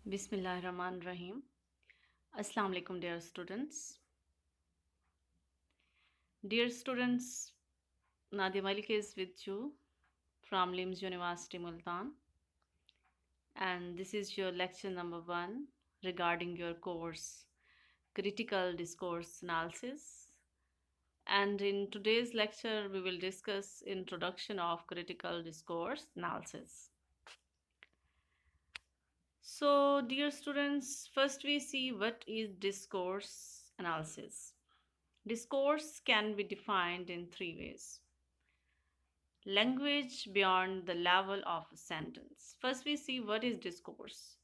Bismillahirrahmanirrahim. Assalamu alaikum, dear students. Dear students, Nadia Malik is with you from LIMS University, Multan, and this is your lecture number 1 regarding your course Critical Discourse Analysis. And in today's lecture, we will discuss Introduction of Critical Discourse Analysis. So, dear students, first we see what is discourse analysis. Discourse can be defined in 3 ways. Language beyond the level of a sentence. First, we see what is discourse.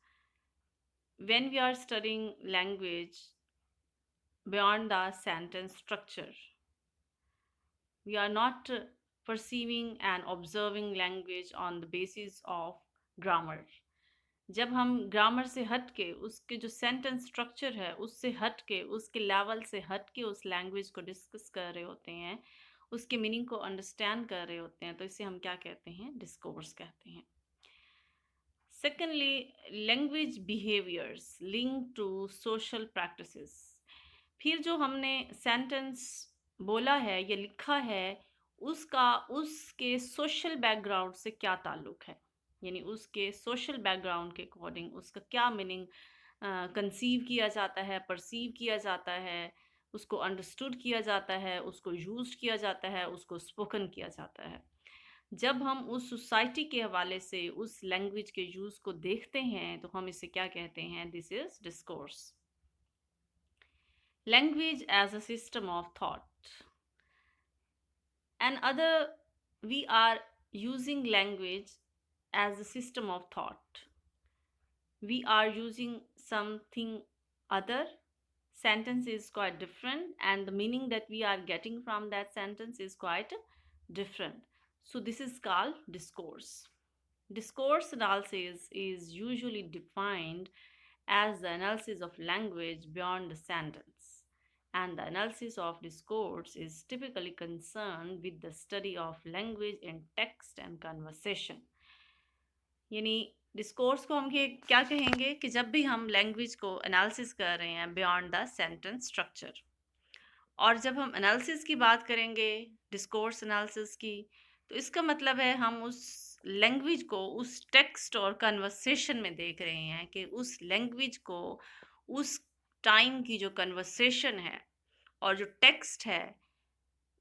When we are studying language beyond the sentence structure, we are not perceiving and observing language on the basis of grammar. जब हम grammar से हट के उसके जो sentence structure है उससे हट के उसके लेवल से हट के उस लैंग्वेज को डिस्कस कर रहे होते हैं, उसके मीनिंग को अंडरस्टैंड कर रहे होते हैं, तो इसे हम क्या कहते हैं? डिस्कोर्स कहते हैं. Secondly, language behaviours link to social practices. फिर जो हमने सेंटेंस बोला है या लिखा है उसका उसके सोशल बैकग्राउंड से क्या ताल्लुक है, यानी उसके सोशल बैकग्राउंड के अकॉर्डिंग उसका क्या मीनिंग कंसीव किया जाता है, परसीव किया जाता है, उसको अंडरस्टूड किया जाता है, उसको यूज किया जाता है, उसको स्पोकन किया जाता है. जब हम उस सोसाइटी के हवाले से उस लैंग्वेज के यूज़ को देखते हैं तो हम इसे क्या कहते हैं? This is discourse. Language as a system of thought. And other, we are using language as a system of thought. We are using something other. Sentence is quite different, and the meaning that we are getting from that sentence is quite different. So this is called discourse. Discourse analysis is usually defined as the analysis of language beyond the sentence, and the analysis of discourse is typically concerned with the study of language in text and conversation. यानी discourse को हम ये क्या कहेंगे कि जब भी हम लैंग्वेज को एनालिसिस कर रहे हैं बियॉन्ड द सेंटेंस स्ट्रक्चर, और जब हम एनालिसिस की बात करेंगे डिस्कोर्स एनालिसिस की, तो इसका मतलब है हम उस लैंग्वेज को उस टेक्स्ट और कन्वर्सेशन में देख रहे हैं कि उस लैंग्वेज को उस टाइम की जो कन्वर्सेशन है और जो टेक्स्ट है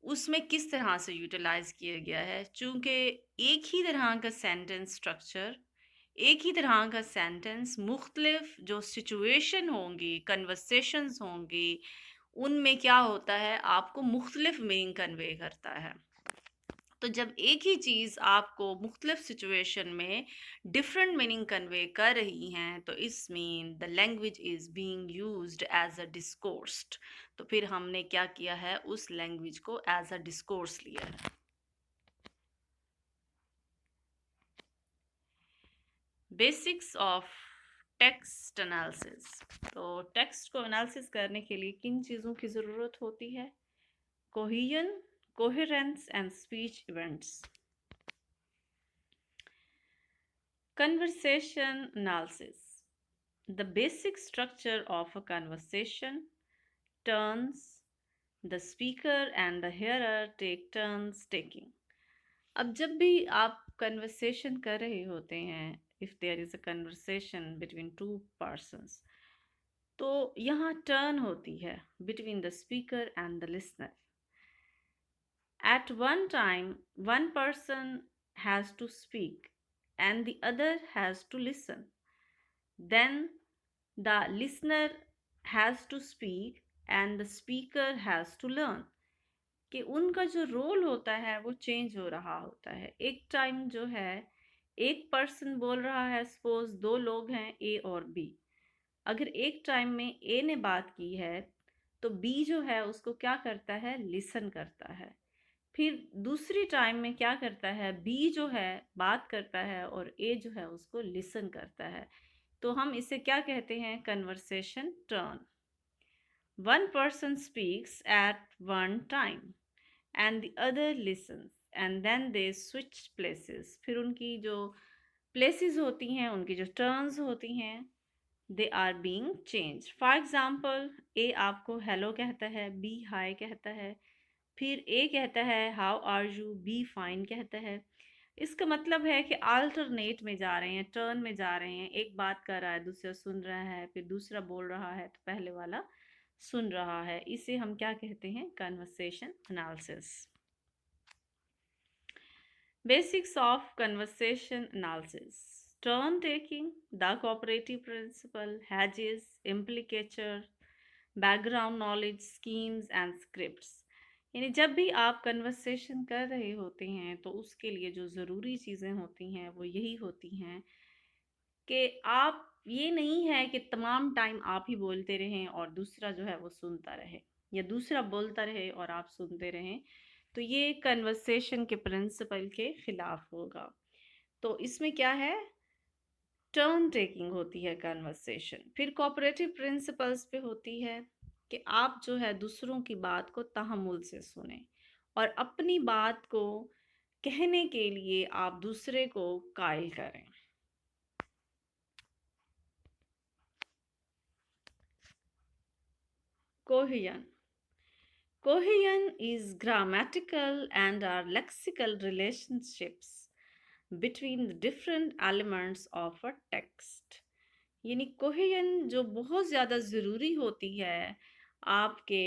उसमें किस तरह से यूटिलाइज किया गया है. चूँकि एक ही तरह का सेंटेंस स्ट्रक्चर, एक ही तरह का सेंटेंस मुख्तलिफ जो सिचुएशन होंगी, कन्वर्सेशंस होंगी, उनमें क्या होता है, आपको मुख्तलिफ मीनिंग कन्वे करता है. तो जब एक ही चीज़ आपको मुख्तलिफ सिचुएशन में डिफरेंट मीनिंग कन्वे कर रही हैं, तो इस mean the language is being used as a discoursed. तो फिर हमने क्या किया है, उस लैंग्वेज को एज अ डिस्कोर्स लिया है. Basics of text analysis. तो टेक्स्ट को एनालिसिस करने के लिए किन चीज़ों की ज़रूरत होती है? Cohesion, coherence and speech events. Conversation analysis. The basic structure of a conversation turns the speaker and the hearer take turns taking. अब जब भी आप कन्वर्सेशन कर रहे होते हैं, if there is a conversation between two persons, तो यहाँ टर्न होती है between the speaker and the listener. At one time, one person has to speak and the other has to listen. Then the listener has to speak and the speaker has to learn. कि उनका जो role होता है वो change हो रहा होता है. एक टाइम जो है एक पर्सन बोल रहा है, सपोज दो लोग हैं ए और बी. अगर एक टाइम में ए ने बात की है तो बी जो है उसको क्या करता है, लिसन करता है. फिर दूसरी टाइम में क्या करता है, बी जो है बात करता है और ए जो है उसको लिसन करता है. तो हम इसे क्या कहते हैं, conversation turn. One person speaks at one time and the other listens and then they switch places. फिर उनकी जो प्लेसेस होती हैं, उनकी जो टर्न्स होती हैं, they are being change. For example, A आपको हेलो कहता है, बी हाय कहता है, फिर ए कहता है how are you, B fine कहता है। इसका मतलब है कि अल्टरनेट में जा रहे हैं, टर्न में जा रहे हैं। एक बात कर रहा है, दूसरा सुन रहा है, फिर दूसरा बोल रहा है तो पहले वाला सुन रहा है। इसे हम क्या कहते हैं? Conversation analysis. Basics of conversation analysis: turn taking, the cooperative principle, hedges, implicature, background knowledge, schemes and scripts। यानी जब भी आप कन्वर्सेशन कर रहे होते हैं तो उसके लिए जो ज़रूरी चीज़ें होती हैं वो यही होती हैं कि आप, ये नहीं है कि तमाम टाइम आप ही बोलते रहें और दूसरा जो है वो सुनता रहे, या दूसरा बोलता रहे और आप सुनते रहें। तो ये कन्वर्सेशन के प्रिंसिपल के खिलाफ होगा। तो इसमें क्या है? टर्न टेकिंग होती है कन्वर्सेशन। फिर कोऑपरेटिव प्रिंसिपल्स पे होती है कि आप जो है दूसरों की बात को तहम्मुल से सुने और अपनी बात को कहने के लिए आप दूसरे को कायल करें। Cohesion: Cohesion is grammatical and are lexical relationships between the different elements of a text। यानी कोहेजन जो बहुत ज़्यादा ज़रूरी होती है आपके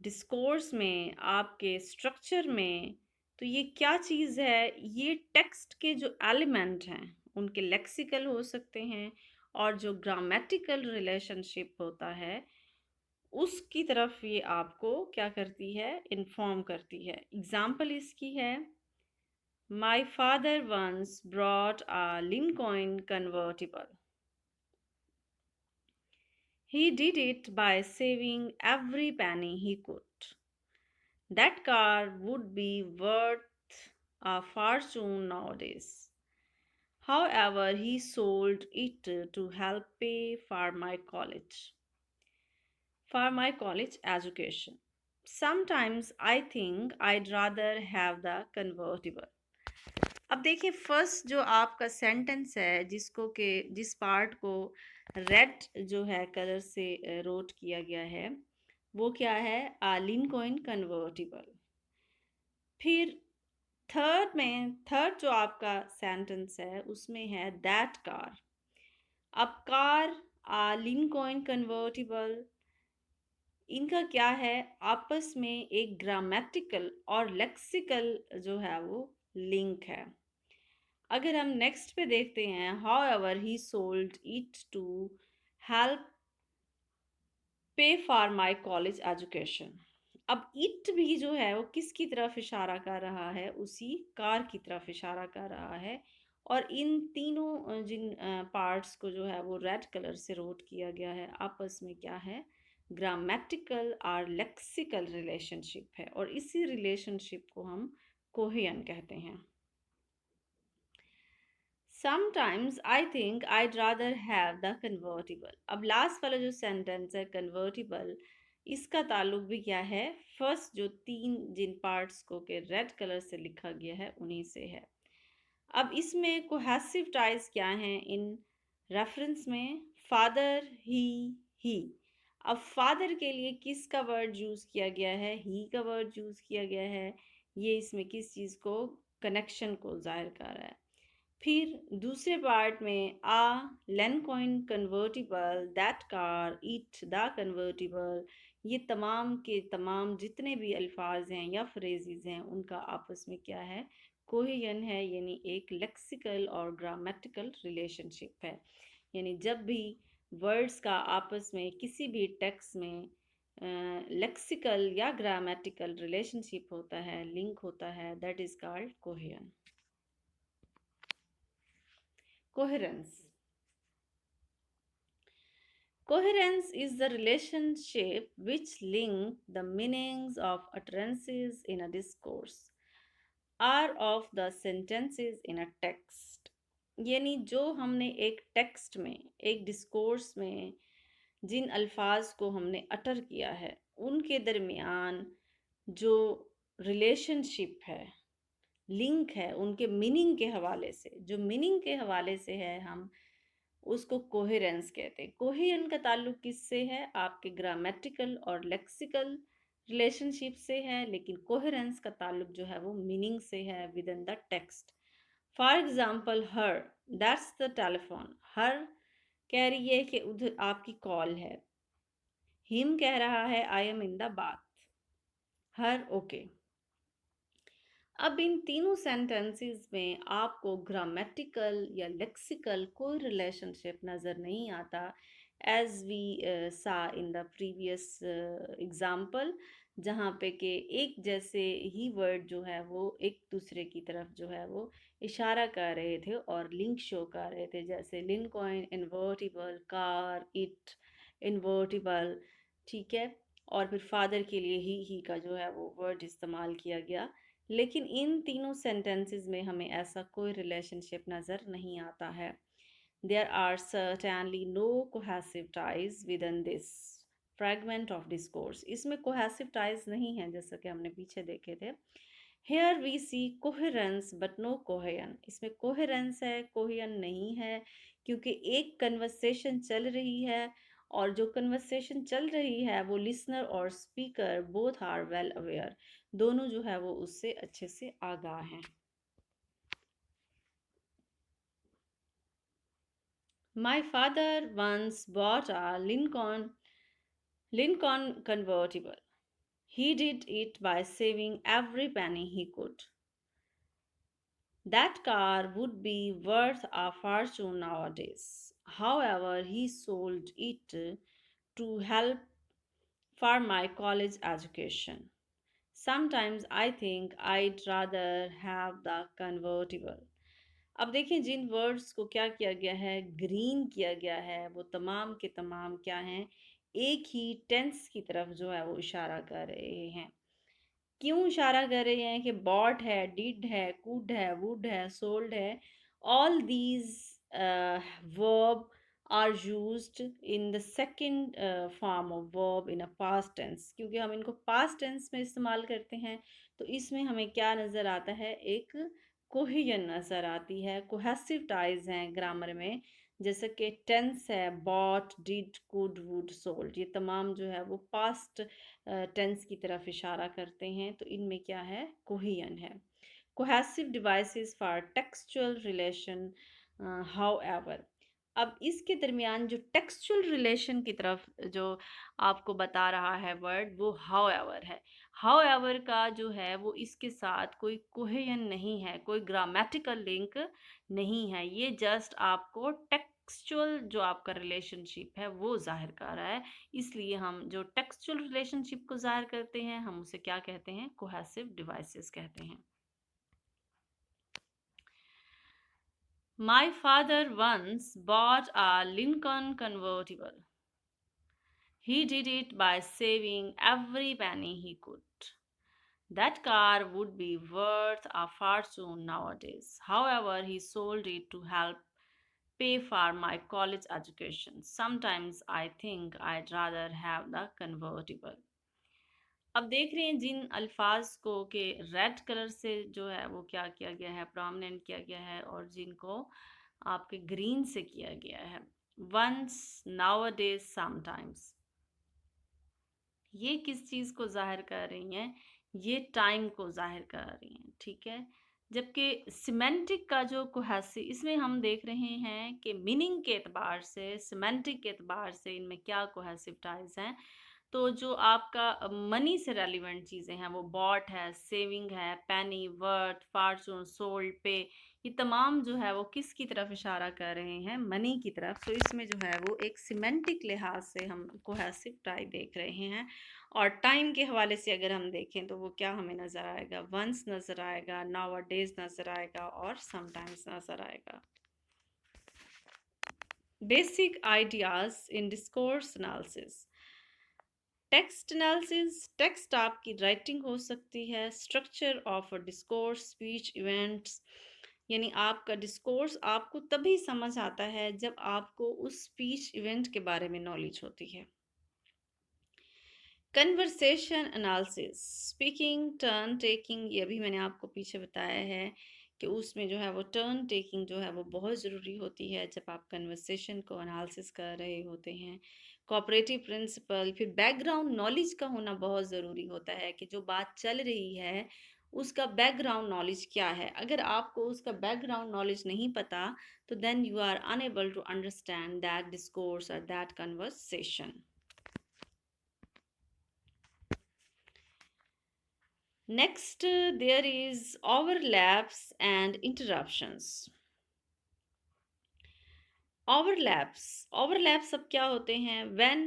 डिस्कोर्स में, आपके स्ट्रक्चर में। तो ये क्या चीज़ है? ये टेक्स्ट के जो एलिमेंट हैं उनके लेक्सिकल हो सकते हैं, और जो ग्रामेटिकल रिलेशनशिप होता है उसकी तरफ ये आपको क्या करती है? इन्फॉर्म करती है। एग्जाम्पल इसकी है, my father once brought a Lincoln convertible. He did it by saving every penny he could. That car would be worth a fortune nowadays. However, he sold it to help pay for my college education. Sometimes I think I'd rather have the convertible। अब देखिए, first जो आपका sentence है जिसको के जिस part को red जो है कलर से रोट किया गया है वो क्या है? लिंकॉइन कन्वर्टिबल। फिर थर्ड जो आपका सेंटेंस है उसमें है दैट कार। अब कार, लिंकॉइन कन्वर्टिबल, इनका क्या है? आपस में एक ग्रामेटिकल और लेक्सिकल जो है वो लिंक है। अगर हम नेक्स्ट पे देखते हैं, however he sold it to help pay for my college education. अब इट भी जो है वो किसकी तरफ इशारा कर रहा है? उसी कार की तरफ इशारा कर रहा है। और इन तीनों जिन पार्ट्स को जो है वो रेड कलर से रोट किया गया है, आपस में क्या है? ग्रामेटिकल और लेक्सिकल रिलेशनशिप है, और इसी रिलेशनशिप को हम कोहेजन कहते हैं। Sometimes I think I'd rather have the convertible। अब लास्ट वाला जो सेंटेंस है कन्वर्टिबल, इसका ताल्लुक भी क्या है? फर्स्ट जो तीन जिन पार्ट्स को के रेड कलर से लिखा गया है उन्हीं से है। अब इसमें कोहेसिव टाइज क्या हैं इन रेफरेंस में? फादर, ही। अब फादर के लिए किसका वर्ड यूज़ किया गया है? ही का वर्ड यूज़ किया गया है। ये इसमें किस चीज़ को, कनेक्शन को जाहिर कर रहा है। फिर दूसरे पार्ट में Lincoln convertible, that car, it, the convertible, ये तमाम के तमाम जितने भी अल्फाज हैं या फ्रेजेस हैं उनका आपस में क्या है? कोहेजन है, यानी एक लेक्सिकल और ग्रामेटिकल रिलेशनशिप है। यानी जब भी वर्ड्स का आपस में किसी भी टेक्स्ट में लेक्सिकल या ग्रामेटिकल रिलेशनशिप होता है, लिंक होता है, that is called cohesion. Coherence. Coherence is the relationship which link the meanings of utterances in a discourse or of the sentences in a text। यानी जो हमने एक टेक्स्ट में, एक डिस्कोर्स में जिन अल्फाज को हमने अटर किया है उनके दरमियान जो रिलेशनशिप है, लिंक है, उनके मीनिंग के हवाले से, जो मीनिंग के हवाले से है, हम उसको कोहेरेंस कहते हैं। कोहेरेंस का ताल्लुक किससे है? आपके ग्रामेटिकल और लेक्सिकल रिलेशनशिप से है, लेकिन कोहेरेंस का ताल्लुक जो है वो मीनिंग से है with in the text. For example, हर दैट्स द टेलीफोन। हर कह रही है कि उधर आपकी कॉल है। हिम कह रहा है I am in the bath. Her okay. अब इन तीनों सेंटेंसेस में आपको ग्रामेटिकल या लेक्सिकल कोई रिलेशनशिप नज़र नहीं आता, as we saw in the previous example, जहाँ पे कि एक जैसे ही वर्ड जो है वो एक दूसरे की तरफ जो है वो इशारा कर रहे थे और लिंक शो कर रहे थे, जैसे लिंकॉइन इन्वर्टिबल, कार, इट इन्वर्टिबल, ठीक है। और फिर फादर के लिए ही का जो है वो वर्ड इस्तेमाल किया गया। लेकिन इन तीनों सेंटेंसेस में हमें ऐसा कोई रिलेशनशिप नज़र नहीं आता है। There are certainly no cohesive ties with in this fragment of discourse. इसमें कोहेसिव टाइज नहीं है, जैसा कि हमने पीछे देखे थे। Here we see coherence but no cohesion. इसमें कोहेरेंस है, कोहेयन नहीं है, क्योंकि एक कन्वर्सेशन चल रही है और जो कन्वर्सेशन चल रही है वो लिसनर और speaker both are well aware, दोनों जो है वो उससे अच्छे से आगाह हैं। My father once bought a Lincoln convertible. He did it by saving every penny he could. That car would be worth a fortune nowadays. However, he sold it to help for my college education. Sometimes I think I'd rather have the convertible. अब देखिए, जिन words को क्या किया गया है, green किया गया है, वो तमाम के तमाम क्या हैं, एक ही टेंस की तरफ जो है वो इशारा कर रहे हैं। क्यों इशारा कर रहे हैं कि बॉट है, डिड है, कुड है, वुड है, सोल्ड है, all these verb are used in the second form of verb in a past tense. क्योंकि हम इनको पास्ट टेंस में इस्तेमाल करते हैं, तो इसमें हमें क्या नज़र आता है? एक कोहेजन नज़र आती है, कोहेसिव टाइज हैं ग्रामर में, जैसे कि टेंस है, bought, did, could, would, sold, ये तमाम जो है वो पास्ट टेंस की तरफ इशारा करते हैं, तो इनमें क्या है? कोहेजन है। Cohesive devices for textual relation, however. अब इसके दरमियान जो टेक्सचुअल रिलेशन की तरफ जो आपको बता रहा है वर्ड, वो हाउएवर है। हाउएवर का जो है वो इसके साथ कोई कोहेजन नहीं है, कोई ग्रामेटिकल लिंक नहीं है, ये जस्ट आपको टेक्सचुअल जो आपका रिलेशनशिप है वो जाहिर कर रहा है। इसलिए हम जो टेक्सचुअल रिलेशनशिप को जाहिर करते हैं, हम उसे क्या कहते हैं? कोहेसिव डिवाइसेस कहते हैं। My father once bought a Lincoln convertible. He did it by saving every penny he could. That car would be worth a fortune nowadays. However, he sold it to help pay for my college education. Sometimes I think I'd rather have the convertible. अब देख रहे हैं जिन अल्फाज को कि red colour से जो है वो क्या किया गया है, प्रोमिनेंट किया गया है, और जिनको आपके ग्रीन से किया गया है, वंस, नाउअडेज, समटाइम्स, ये किस चीज़ को जाहिर कर रही हैं? ये टाइम को जाहिर कर रही हैं, ठीक है। जबकि सिमेंटिक का जो कोहेसिव, इसमें हम देख रहे हैं कि मीनिंग के एतबार से, सिमेंटिक के एतबार से इनमें क्या कोहेसिव टाइज हैं। तो जो आपका मनी से रेलिवेंट चीज़ें हैं वो बॉट है, सेविंग है, पेनी, वर्थ, फॉर्चून, सोल्ड, पे, ये तमाम जो है वो किसकी तरफ इशारा कर रहे हैं? मनी की तरफ। तो इसमें जो है वो एक सिमेंटिक लिहाज से हम कोहेसिव टाई देख रहे हैं। और टाइम के हवाले से अगर हम देखें तो वो क्या हमें नज़र आएगा? वंस नज़र आएगा, नाउअडेज नज़र आएगा, और समटाइम्स नज़र आएगा। Basic ideas in discourse analysis. Text analysis, text आपकी राइटिंग हो सकती है, structure of a discourse, speech, events, यानी आपका डिस्कोर्स आपको तभी समझ आता है जब आपको उस स्पीच इवेंट के बारे में नॉलेज होती है। Conversation analysis, speaking, turn taking, ये भी मैंने आपको पीछे बताया है कि उसमें जो है वो टर्न टेकिंग जो है वो बहुत ज़रूरी होती है जब आप कन्वर्सेशन को एनालिसिस कर रहे होते हैं। कोऑपरेटिव प्रिंसिपल, फिर बैकग्राउंड नॉलेज का होना बहुत ज़रूरी होता है कि जो बात चल रही है उसका बैकग्राउंड नॉलेज क्या है। अगर आपको उसका बैकग्राउंड नॉलेज नहीं पता तो then you are unable to understand that discourse और that conversation. Next, there is overlaps and interruptions. Overlaps अब क्या होते हैं? When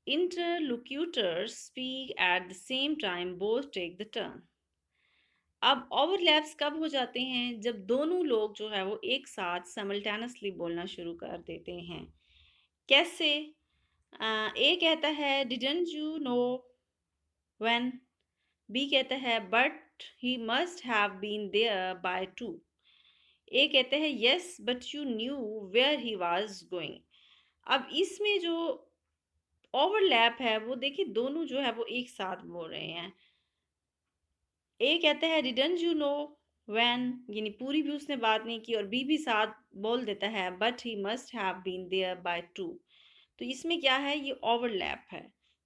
interlocutors speak at the same time, both take the turn. अब ओवरलैप्स कब हो जाते हैं? जब दोनों लोग जो है वो एक साथ साइमल्टेनियसली बोलना शुरू कर देते हैं। कैसे? ए कहता है didn't you know when, B कहता है but he must have been there by two, A कहते हैं yes but you knew where he was going. अब इसमें जो ओवरलैप है वो देखिए दोनों जो है वो एक साथ बोल रहे हैं। ए कहता है डिडंट यू नो व्हेन, यानी पूरी भी उसने बात नहीं की, और बी भी साथ बोल देता है but he must have been there by two. तो इसमें क्या है? ये ओवरलैप है,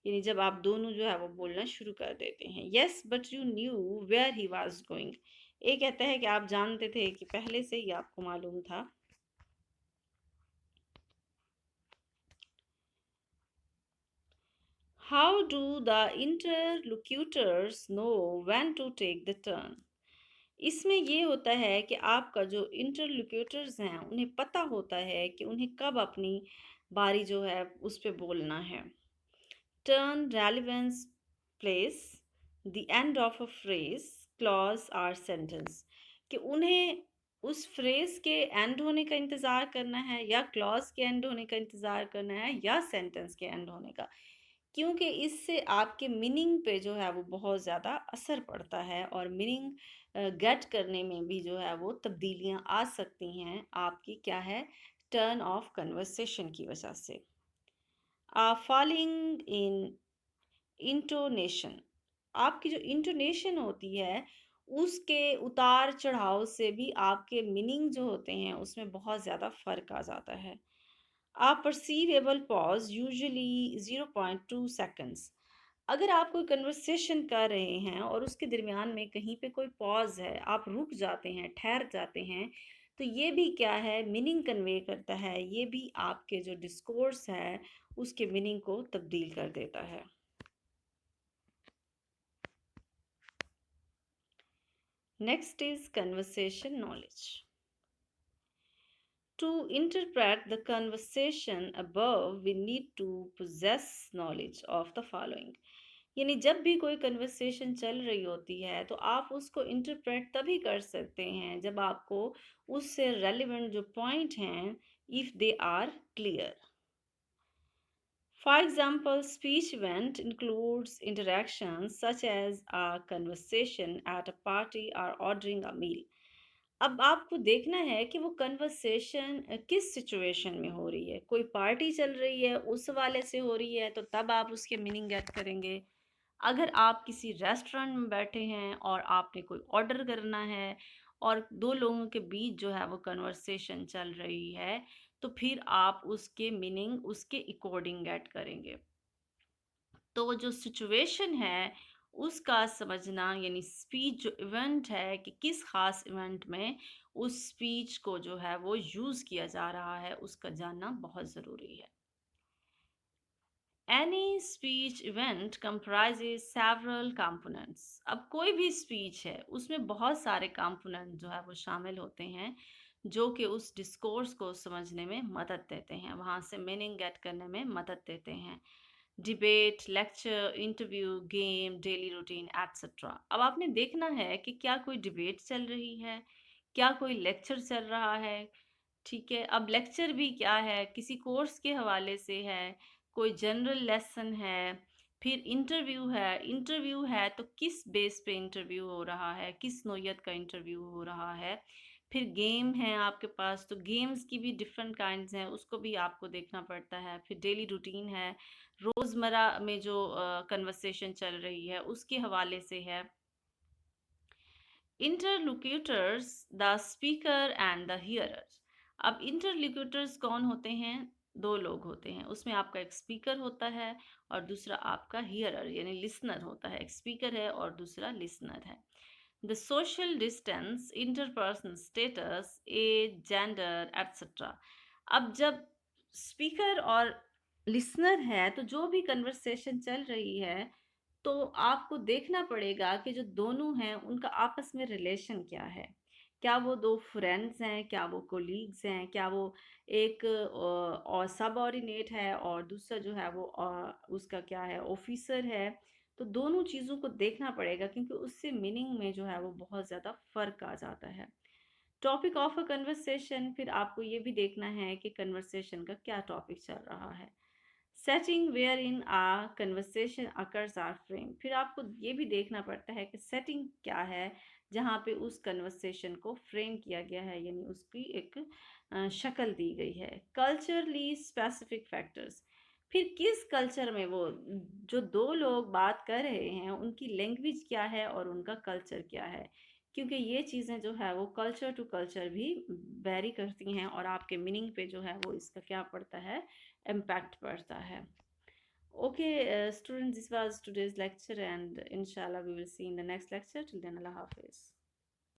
यानी जब आप दोनों जो है वो बोलना शुरू कर देते हैं। Yes but you knew where he was going, A कहता है कि आप जानते थे, कि पहले से ही आपको मालूम था। How do the interlocutors know when to take the turn? इसमें ये होता है कि आपका जो इंटरलोक्यूटर्स हैं उन्हें पता होता है कि उन्हें कब अपनी बारी जो है उस पे बोलना है। Turn, relevance, place, the end of a phrase, clause और सेंटेंस, कि उन्हें उस फ्रेज के एंड होने का इंतज़ार करना है, या क्लॉज के एंड होने का इंतज़ार करना है, या सेंटेंस के एंड होने का। क्योंकि इससे आपके मीनिंग पे जो है वो बहुत ज़्यादा असर पड़ता है, और मीनिंग गेट करने में भी जो है वो तब्दीलियाँ आ सकती हैं आपकी क्या है, टर्न ऑफ कन्वर्सेशन की वजह से। फॉलिंग इन इंटोनेशन, आपकी जो इंटोनेशन होती है उसके उतार चढ़ाव से भी आपके मीनिंग जो होते हैं उसमें बहुत ज़्यादा फ़र्क आ जाता है। A perceivable pause, usually 0.2 seconds. अगर आप कोई कन्वर्सेशन कर रहे हैं और उसके दरमियान में कहीं पे कोई पॉज है, आप रुक जाते हैं, ठहर जाते हैं, तो ये भी क्या है, मीनिंग कन्वे करता है। ये भी आपके जो डिस्कोर्स है उसके मीनिंग को तब्दील कर देता है। Next is conversation knowledge. To interpret the conversation above, we need to possess knowledge of the following. यानी जब भी कोई कन्वर्सेशन चल रही होती है तो आप उसको इंटरप्रेट तभी कर सकते हैं जब आपको उससे रेलिवेंट जो पॉइंट हैं, if they are clear. For example, speech event includes interactions such as a conversation at a party or ordering a meal. अब आपको देखना है कि वो कन्वर्सेशन किस सिचुएशन में हो रही है। कोई पार्टी चल रही है उस वाले से हो रही है तो तब आप उसके मीनिंग गेट करेंगे। अगर आप किसी रेस्टोरेंट में बैठे हैं और आपने कोई ऑर्डर करना है और दो लोगों के बीच जो है वो कन्वर्सेशन चल रही है, तो फिर आप उसके मीनिंग उसके अकॉर्डिंग गेट करेंगे। तो जो सिचुएशन है उसका समझना, यानी स्पीच जो इवेंट है कि किस ख़ास इवेंट में उस स्पीच को जो है वो यूज़ किया जा रहा है, उसका जानना बहुत ज़रूरी है। Any speech event comprises several components। अब कोई भी स्पीच है उसमें बहुत सारे कंपोनेंट जो है वो शामिल होते हैं जो कि उस डिस्कोर्स को समझने में मदद देते हैं, वहाँ से मीनिंग गेट करने में मदद देते हैं। Debate, lecture, interview, game, daily routine etcetera. अब आपने देखना है कि क्या कोई डिबेट चल रही है, क्या कोई लेक्चर चल रहा है। ठीक है, अब लेक्चर भी क्या है, किसी कोर्स के हवाले से है, कोई जनरल लेसन है। फिर इंटरव्यू है तो किस बेस पे इंटरव्यू हो रहा है, किस नौयत का इंटरव्यू हो रहा है। फिर गेम है आपके पास, तो गेम्स की भी डिफरेंट काइंड्स हैं, उसको भी आपको देखना पड़ता है। फिर डेली रूटीन है, रोज़मर्रा में जो कन्वर्सेशन चल रही है उसके हवाले से है। Interlocutors the speaker and the hearer. अब इंटरलोक्यूटर्स कौन होते हैं? दो लोग होते हैं, उसमें आपका एक स्पीकर होता है और दूसरा आपका हियरर यानी लिसनर होता है। एक स्पीकर है और दूसरा लिसनर है। The social distance, interpersonal status, age, gender etcetera. अब जब स्पीकर और लिसनर है तो जो भी कन्वर्सेशन चल रही है तो आपको देखना पड़ेगा कि जो दोनों हैं उनका आपस में रिलेशन क्या है। क्या वो दो फ्रेंड्स हैं, क्या वो कोलीग्स हैं, क्या वो एक और सबऑर्डिनेट है और दूसरा जो है वो उसका क्या है, ऑफिसर है। तो दोनों चीज़ों को देखना पड़ेगा क्योंकि उससे मीनिंग में जो है वो बहुत ज़्यादा फ़र्क आ जाता है। टॉपिक ऑफ अ कन्वर्सेशन, फिर आपको ये भी देखना है कि कन्वर्सेशन का क्या टॉपिक चल रहा है। Setting where in a conversation occurs are frame, फिर आपको ये भी देखना पड़ता है कि सेटिंग क्या है जहाँ पे उस कन्वर्सेशन को फ्रेम किया गया है यानी उसकी एक शक्ल दी गई है। कल्चरली स्पेसिफिक फैक्टर्स, फिर किस कल्चर में वो जो दो लोग बात कर रहे हैं उनकी लैंग्वेज क्या है और उनका कल्चर क्या है, क्योंकि ये चीज़ें जो है वो कल्चर टू कल्चर भी वेरी करती हैं और आपके मीनिंग पे जो है वो इसका क्या पड़ता है, impact पड़ता है। Okay, students, this was today's lecture and inshallah we will see in the next lecture. Till then, Allah Hafiz.